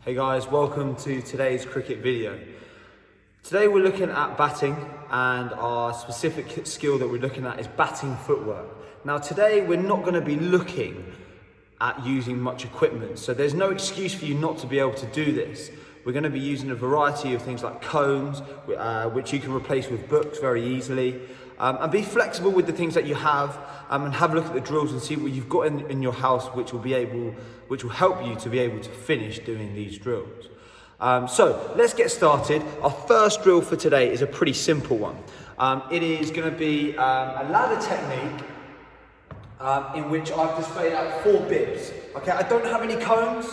Hey guys, welcome to today's cricket video. Today we're looking at batting, and our specific skill that we're looking at is batting footwork. Now today we're not going to be looking at using much equipment, so there's no excuse for you not to be able to do this. We're going to be using a variety of things like cones, which you can replace with books very easily, and be flexible with the things that you have, and have a look at the drills and see what you've got in your house, which will help you to be able to finish doing these drills. So let's get started. Our first drill for today is a pretty simple one. It is going to be a ladder technique in which I've displayed out 4 bibs. Okay, I don't have any cones,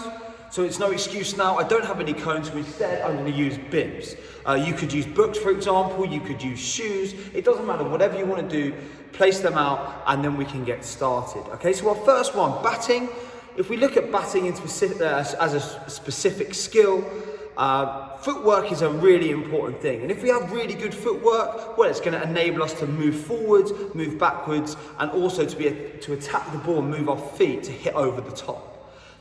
so it's no excuse now. I don't have any cones, so instead I'm going to use bibs. You could use books, for example. You could use shoes. It doesn't matter. Whatever you want to do, place them out, and then we can get started. Okay, so our first one, batting. If we look at batting in specific, as a specific skill, footwork is a really important thing. And if we have really good footwork, well, it's going to enable us to move forwards, move backwards, and also to attack the ball and move our feet to hit over the top.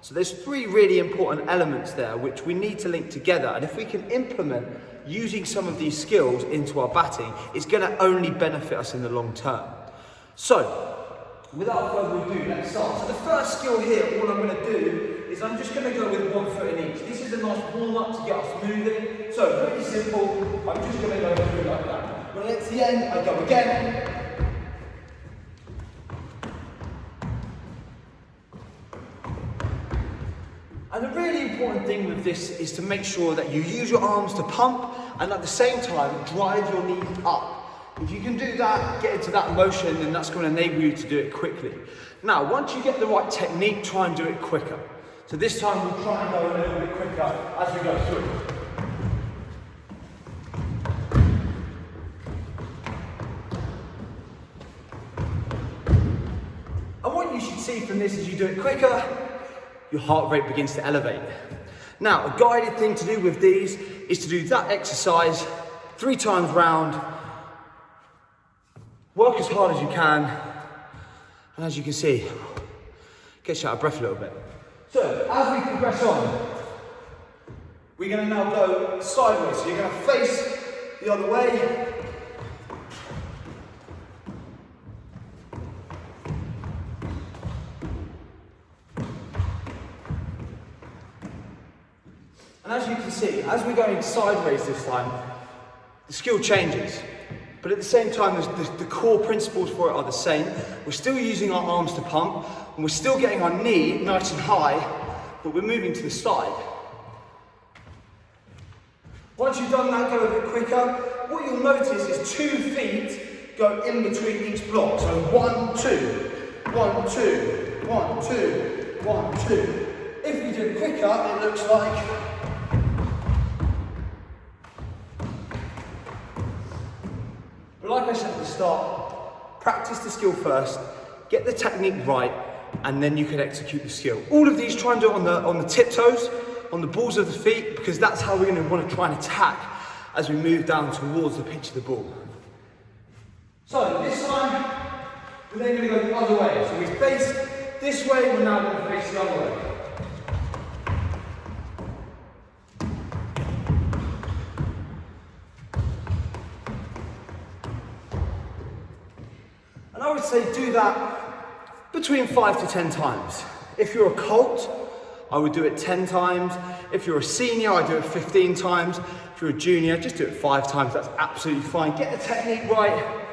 So there's 3 really important elements there which we need to link together. And if we can implement using some of these skills into our batting, it's going to only benefit us in the long term. So, without further ado, let's start. So the first skill here, all I'm going to do is I'm just going to go with 1 foot in each. This is a nice warm-up to get us moving. So pretty simple, I'm just going to go through like that. When I get to the end, I go again. And the really important thing with this is to make sure that you use your arms to pump and at the same time drive your knees up. If you can do that, get into that motion, then that's going to enable you to do it quickly. Now, once you get the right technique, try and do it quicker. So this time we'll try and go a little bit quicker as we go through. And what you should see from this as you do it quicker, your heart rate begins to elevate. Now, a guided thing to do with these is to do that exercise 3 times round. Work as hard as you can, and as you can see, get you out of breath a little bit. So, as we progress on, we're going to now go sideways. So you're going to face the other way. And as you can see, as we're going sideways this time, the skill changes. But at the same time, the core principles for it are the same. We're still using our arms to pump, and we're still getting our knee nice and high, but we're moving to the side. Once you've done that, go a bit quicker. What you'll notice is 2 feet go in between each block. So 1, 2, 1, 2, 1, 2, 1, 2. If we do it quicker, it looks like I said at the start, practice the skill first, get the technique right, and then you can execute the skill. All of these, try and do it on the tiptoes, on the balls of the feet, because that's how we're going to want to try and attack as we move down towards the pitch of the ball. So this time, we're then going to go the other way. So we face this way, we're now going to face the other way. I would say do that between 5 to 10 times. If you're a colt, I would do it 10 times. If you're a senior, I do it 15 times. If you're a junior, just do it 5 times. That's absolutely fine. Get the technique right,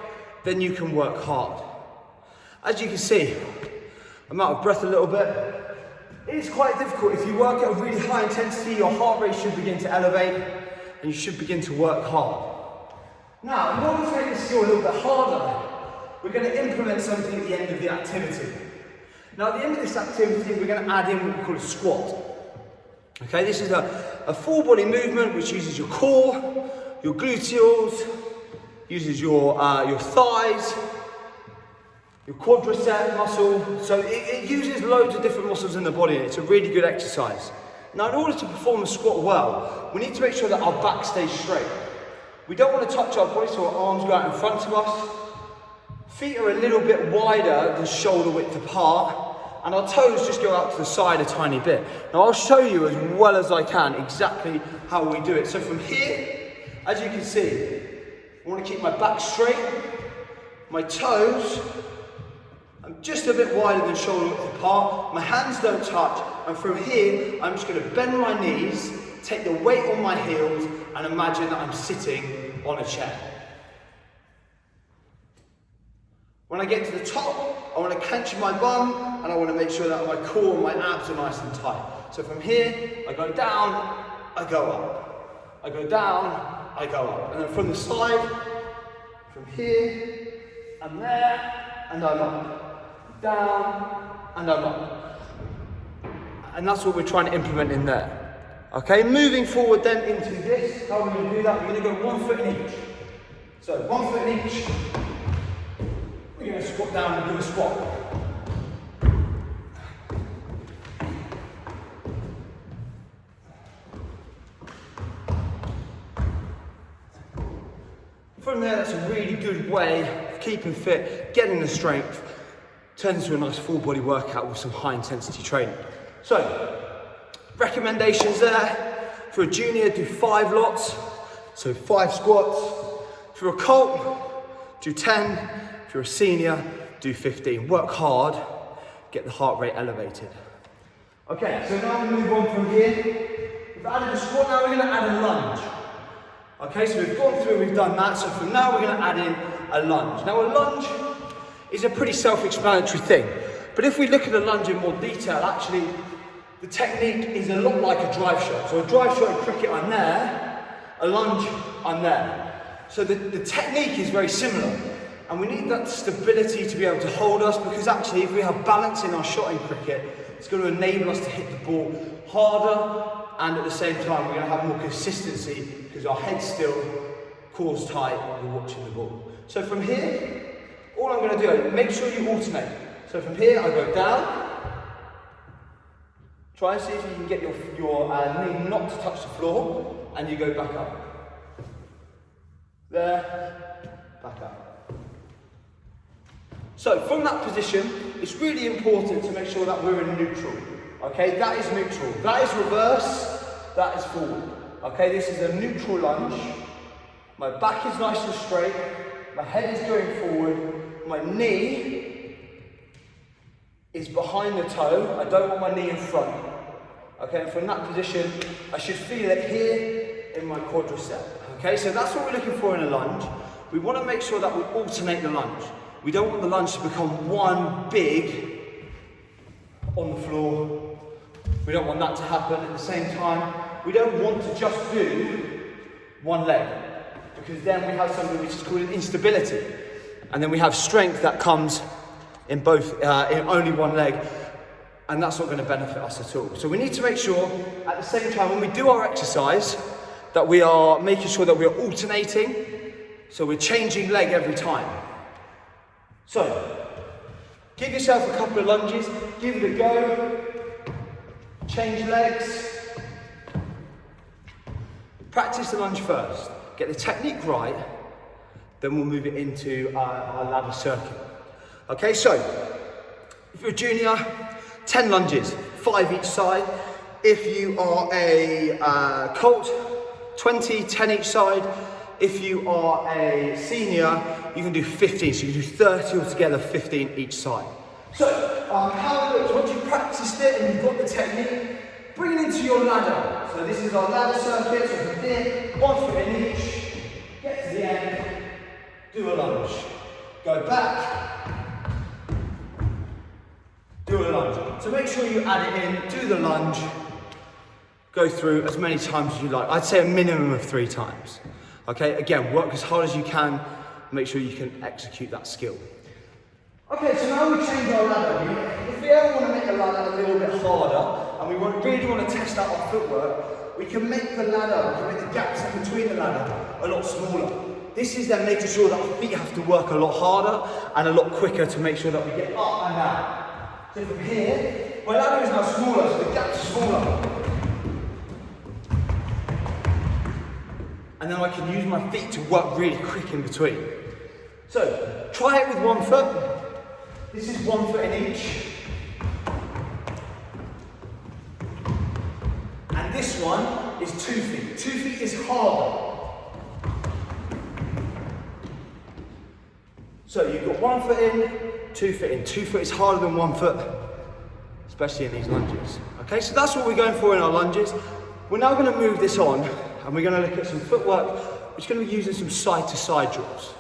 then you can work hard. As you can see, I'm out of breath a little bit. It is quite difficult. If you work at a really high intensity, your heart rate should begin to elevate and you should begin to work hard. Now, in order to make this skill a little bit harder, we're going to implement something at the end of the activity. Now at the end of this activity, we're going to add in what we call a squat. Okay, this is a full body movement which uses your core, your gluteals, uses your thighs, your quadricep muscle. So it uses loads of different muscles in the body, and it's a really good exercise. Now in order to perform the squat well, we need to make sure that our back stays straight. We don't want to touch our body so our arms go out in front of us. Feet are a little bit wider than shoulder width apart, and our toes just go out to the side a tiny bit. Now I'll show you as well as I can exactly how we do it. So from here, as you can see, I want to keep my back straight, my toes, I'm just a bit wider than shoulder width apart, my hands don't touch, and from here, I'm just going to bend my knees, take the weight on my heels, and imagine that I'm sitting on a chair. When I get to the top, I want to clench my bum, and I want to make sure that my core and my abs are nice and tight. So from here, I go down, I go up. I go down, I go up. And then from the side, from here, and there, and I'm up. Down, and I'm up. And that's what we're trying to implement in there. Okay, moving forward then into this, how we're going to do that, we're going to go 1 foot in each. So 1 foot in each. We're going to squat down and do a squat. From there, that's a really good way of keeping fit, getting the strength, turns into a nice full body workout with some high intensity training. So, recommendations there. For a junior, do 5 lots, so 5 squats. For a colt, do 10. If you're a senior, do 15. Work hard, get the heart rate elevated. Okay, so now we move on from here. We've added a squat, now we're going to add a lunge. Okay, so we've gone through, we've done that, so from now we're going to add in a lunge. Now a lunge is a pretty self-explanatory thing, but if we look at a lunge in more detail, actually the technique is a lot like a drive shot. So a drive shot in cricket, I'm there, a lunge, I'm there. So the technique is very similar, and we need that stability to be able to hold us, because actually if we have balance in our shot in cricket, it's going to enable us to hit the ball harder, and at the same time we're going to have more consistency because our head's still, core's tight, we're watching the ball. So from here, all I'm going to do is make sure you alternate. So from here I go down, try and see if you can get your knee not to touch the floor, and you go back up. There, back up. So from that position, it's really important to make sure that we're in neutral. Okay, that is neutral. That is reverse, that is forward. Okay, this is a neutral lunge. My back is nice and straight, my head is going forward, my knee is behind the toe, I don't want my knee in front. Okay, and from that position, I should feel it here in my quadricep. Okay, so that's what we're looking for in a lunge. We want to make sure that we alternate the lunge. We don't want the lunge to become one big on the floor. We don't want that to happen. At the same time, we don't want to just do one leg, because then we have something which is called an instability, and then we have strength that comes in both in only one leg, and that's not going to benefit us at all. So we need to make sure at the same time when we do our exercise that we are making sure that we are alternating, so we're changing leg every time. So give yourself a couple of lunges, give it a go, change legs. Practice the lunge first, get the technique right, then we'll move it into our ladder circuit. Okay, so if you're a junior, 10 lunges, 5 each side. If you are a colt, 20, 10 each side. If you are a senior, you can do 15, so you can do 30 altogether, 15 each side. So, how it looks, once you've practiced it and you've got the technique, bring it into your ladder. So this is our ladder circuit, so from here, 1 foot in each, get to the end, do a lunge. Go back, do a lunge. So make sure you add it in, do the lunge, go through as many times as you like. I'd say a minimum of 3 times. Okay, again, work as hard as you can, make sure you can execute that skill. Okay, so now we change our ladder. If we ever want to make the ladder a little bit harder, and we really want to test out our footwork, we can make the ladder, we can make the gaps in between the ladder a lot smaller. This is then making sure that our feet have to work a lot harder and a lot quicker to make sure that we get up and down. So from here, my ladder is now smaller, so the gaps are smaller. And then I can use my feet to work really quick in between. So, try it with 1 foot. This is 1 foot in each. this one is 2 feet. 2 feet is harder. So you've got 1 foot in, 2 foot in. 2 foot is harder than 1 foot, especially in these lunges. Okay, so that's what we're going for in our lunges. We're now going to move this on, and we're going to look at some footwork, which is going to be using some side-to-side drills.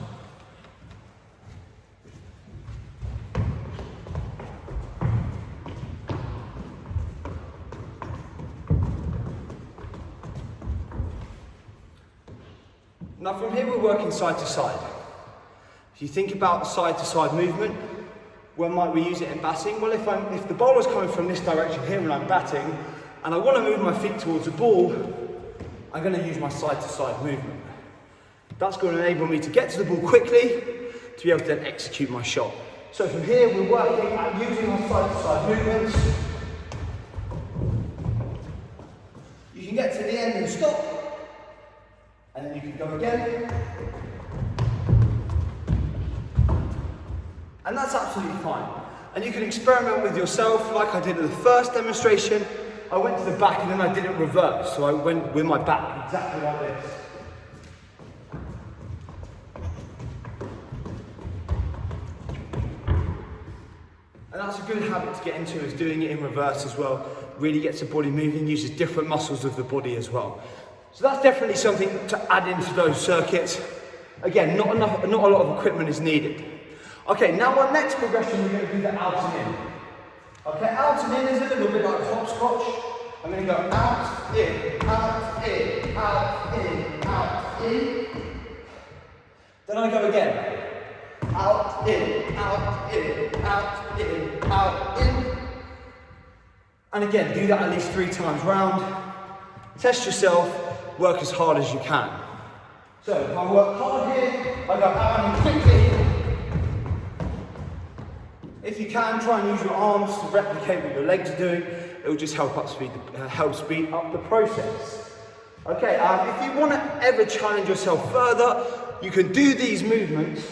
Now from here we're working side to side. If you think about the side to side movement, when might we use it in batting? Well, if the bowler's coming from this direction here when I'm batting, and I want to move my feet towards the ball, I'm going to use my side to side movement. That's going to enable me to get to the ball quickly, to be able to then execute my shot. So from here we're working at using our side to side movements. You can get to the end and stop. And then you can go again. And that's absolutely fine. And you can experiment with yourself like I did at the first demonstration. I went to the back and then I did it reverse. So I went with my back exactly like this. And that's a good habit to get into, is doing it in reverse as well. Really gets the body moving, uses different muscles of the body as well. So that's definitely something to add into those circuits. Again, not a lot of equipment is needed. Okay, now our next progression, we're going to do the out and in. Okay, out and in is a little bit like hopscotch. I'm going to go out, in, out, in, out, in, out, in. Then I go again. Out, in, out, in, out, in, out, in. And again, do that at least 3 times round. Test yourself. Work as hard as you can. So if I work hard here, I go out and in quickly. If you can, try and use your arms to replicate what your legs are doing. It will just help speed up the process. Okay, if you want to ever challenge yourself further, you can do these movements.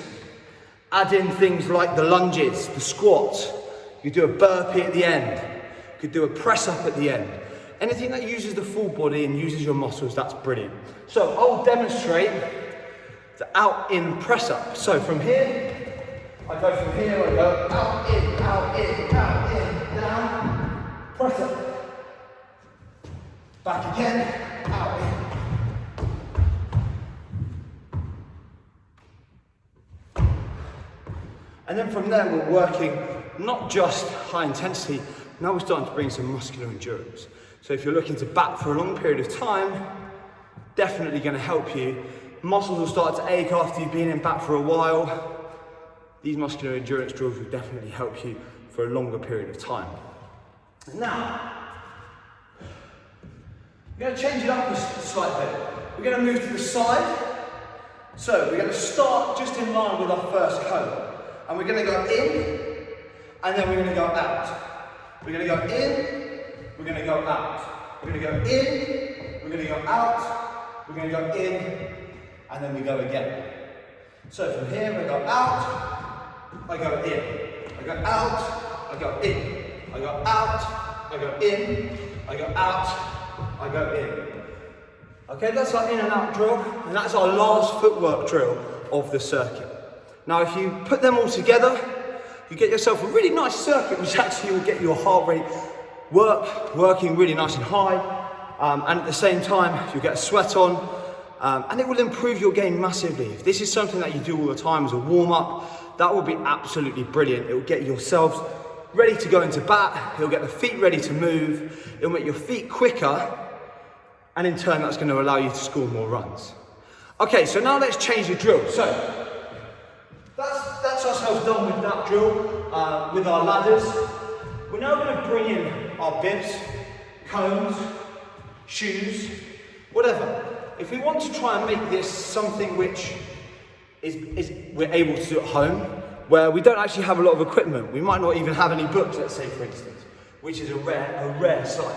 Add in things like the lunges, the squats. You could do a burpee at the end. You could do a press up at the end. Anything that uses the full body and uses your muscles, that's brilliant. So I'll demonstrate the out-in press-up. So from here, I go from here, I go out, in, out, in, out, in, down, press up. Back again, out, in. And then from there, we're working not just high intensity, now we're starting to bring some muscular endurance. So if you're looking to bat for a long period of time, definitely going to help you. Muscles will start to ache after you've been in bat for a while. These muscular endurance drills will definitely help you for a longer period of time. Now, we're going to change it up a slight bit. We're going to move to the side. So we're going to start just in line with our first cone. And we're going to go in, and then we're going to go out. We're going to go in, we're going to go out. We're going to go in, we're going to go out, we're going to go in, and then we go again. So from here we go out, I go in, I go out, I go in, I go out, I go in, I go out, I go in. Okay, that's our in and out drill, and that's our last footwork drill of the circuit. Now if you put them all together, you get yourself a really nice circuit, which actually will get your heart rate working really nice and high, and at the same time you'll get a sweat on, and it will improve your game massively. If this is something that you do all the time as a warm-up, that will be absolutely brilliant. It will get yourselves ready to go into bat, it'll get the feet ready to move, it'll make your feet quicker, and in turn that's going to allow you to score more runs. Okay, so now let's change the drill. So that's ourselves done with that drill, with our ladders. We're now going to bring in our bibs, cones, shoes, whatever. If we want to try and make this something which we're able to do at home, where we don't actually have a lot of equipment, we might not even have any books, let's say for instance, which is a rare sight.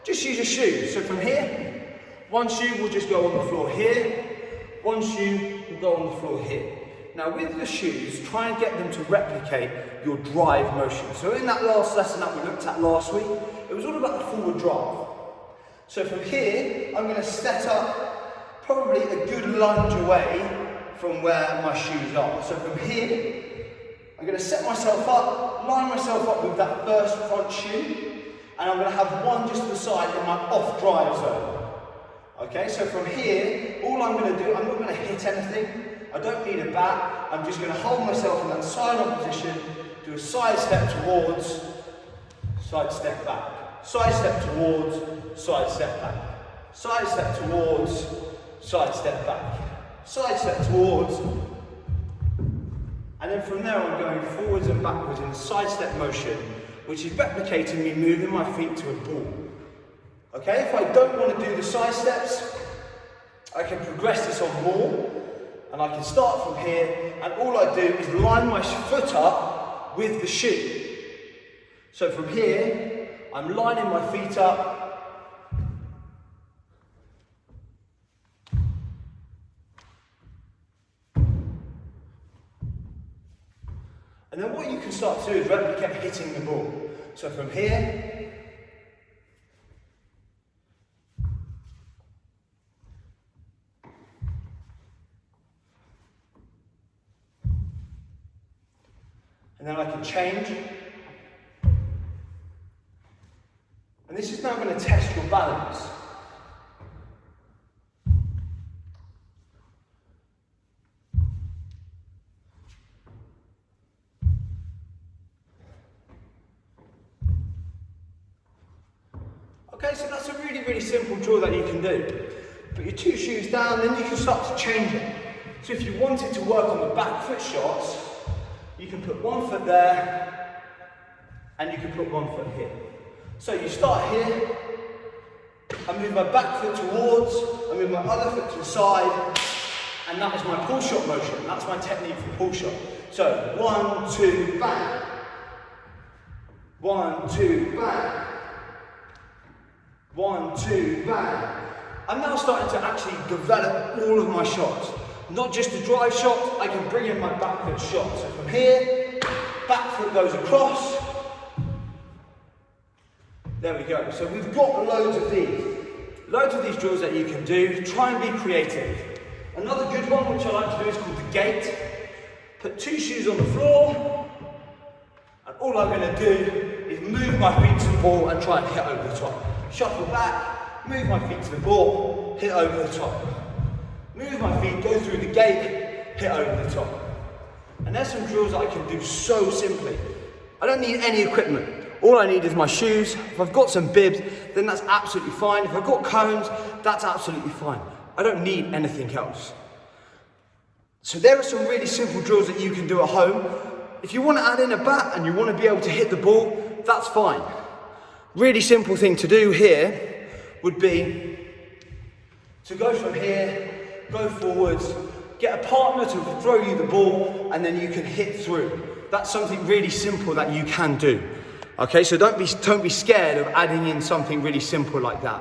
Just use your shoes. So from here, one shoe will just go on the floor here, one shoe will go on the floor here. Now with the shoes, try and get them to replicate your drive motion. So in that last lesson that we looked at last week, it was all about the forward drive. So from here, I'm going to set up probably a good lunge away from where my shoes are. So from here, I'm going to set myself up, line myself up with that first front shoe, and I'm going to have one just to the side in my off drive zone. Okay, so from here, all I'm going to do, I'm not going to hit anything. I don't need a bat. I'm just going to hold myself in that side-on position, do a side step towards, side step back. Side step towards, side step back. Side step towards, side step back. Side step towards. And then from there I'm going forwards and backwards in a side step motion, which is replicating me moving my feet to a ball. Okay, if I don't want to do the side steps, I can progress this on more. And I can start from here, and all I do is line my foot up with the shoe. So from here, I'm lining my feet up. And then what you can start to do is replicate hitting the ball. So from here, and then I can change. And this is now going to test your balance. Okay, so that's a really, really simple drill that you can do. Put your two shoes down, then you can start to change it. So if you wanted to work on the back foot shots, you can put one foot there, and you can put one foot here. So you start here, I move my back foot towards, I move my other foot to the side, and that is my pull shot motion. That's my technique for pull shot. So 1, 2, bang. 1, 2, bang. 1, 2, bang. I'm now starting to actually develop all of my shots. Not just the drive shot, I can bring in my back foot shot. So from here, back foot goes across. There we go. So we've got loads of these drills that you can do. Try and be creative. Another good one, which I like to do, is called the gate. Put two shoes on the floor, and all I'm going to do is move my feet to the ball and try and hit over the top. Shuffle back, move my feet to the ball, hit over the top. Move my feet, go through the gate, hit over the top. And there's some drills that I can do so simply. I don't need any equipment. All I need is my shoes. If I've got some bibs, then that's absolutely fine. If I've got cones, that's absolutely fine. I don't need anything else. So there are some really simple drills that you can do at home. If you want to add in a bat and you want to be able to hit the ball, that's fine. Really simple thing to do here would be to go from here, go forwards, get a partner to throw you the ball, and then you can hit through. That's something really simple that you can do. Okay, so don't be scared of adding in something really simple like that.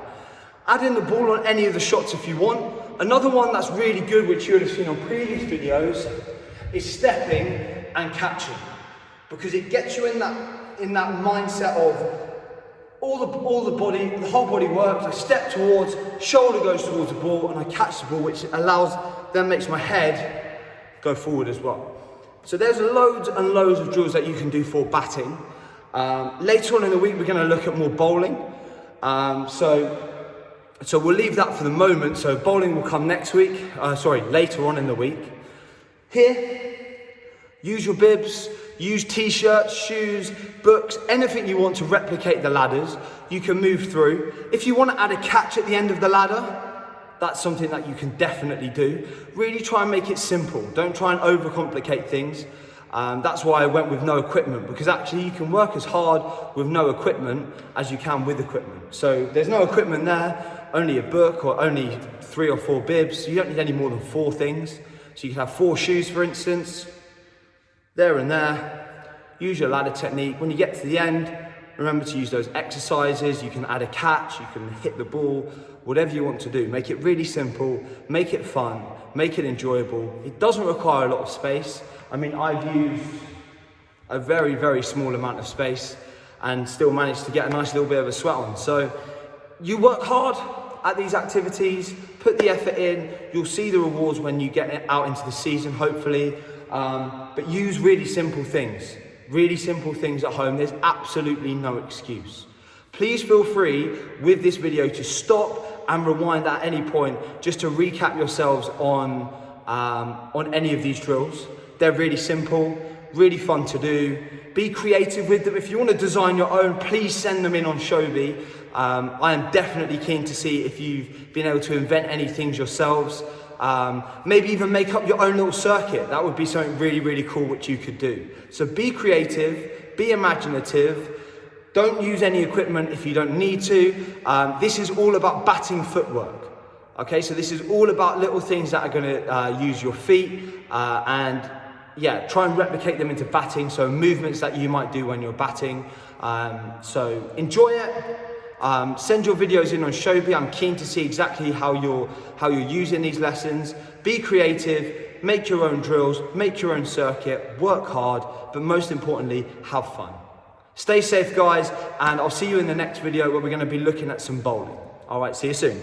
Add in the ball on any of the shots if you want. Another one that's really good, which you would have seen on previous videos, is stepping and catching, because it gets you in that mindset of all the body, the whole body works. I step towards, shoulder goes towards the ball, and I catch the ball, which then makes my head go forward as well. So there's loads and loads of drills that you can do for batting. Later on in the week, we're going to look at more bowling. So we'll leave that for the moment. So bowling will come next week. Later on in the week. Here, use your bibs, use t-shirts, shoes, books, anything you want to replicate the ladders. You can move through. If you want to add a catch at the end of the ladder, that's something that you can definitely do. Really try and make it simple. Don't try and overcomplicate things. That's why I went with no equipment, because actually you can work as hard with no equipment as you can with equipment. So there's no equipment there, only a book or only 3 or 4 bibs. You don't need any more than 4 things. So you can have 4 shoes, for instance, there and there. Use your ladder technique. When you get to the end, remember to use those exercises. You can add a catch, you can hit the ball, whatever you want to do. Make it really simple, make it fun, make it enjoyable. It doesn't require a lot of space. I mean, I've used a very, very small amount of space and still managed to get a nice little bit of a sweat on. So you work hard at these activities, put the effort in, you'll see the rewards when you get out into the season, hopefully. But use really simple things at home. There's absolutely no excuse. Please feel free with this video to stop and rewind at any point just to recap yourselves on any of these drills. They're really simple, really fun to do. Be creative with them. If you want to design your own, please send them in on Shobi. I am definitely keen to see if you've been able to invent any things yourselves. Maybe even make up your own little circuit. That would be something really, really cool which you could do. So be creative, be imaginative. Don't use any equipment if you don't need to. This is all about batting footwork. Okay, so this is all about little things that are going to use your feet and yeah, try and replicate them into batting. So movements that you might do when you're batting. So enjoy it. Send your videos in on Shobi. I'm keen to see exactly how you're using these lessons. Be creative, make your own drills, make your own circuit, work hard, but most importantly, have fun. Stay safe, guys, and I'll see you in the next video where we're going to be looking at some bowling. All right, see you soon.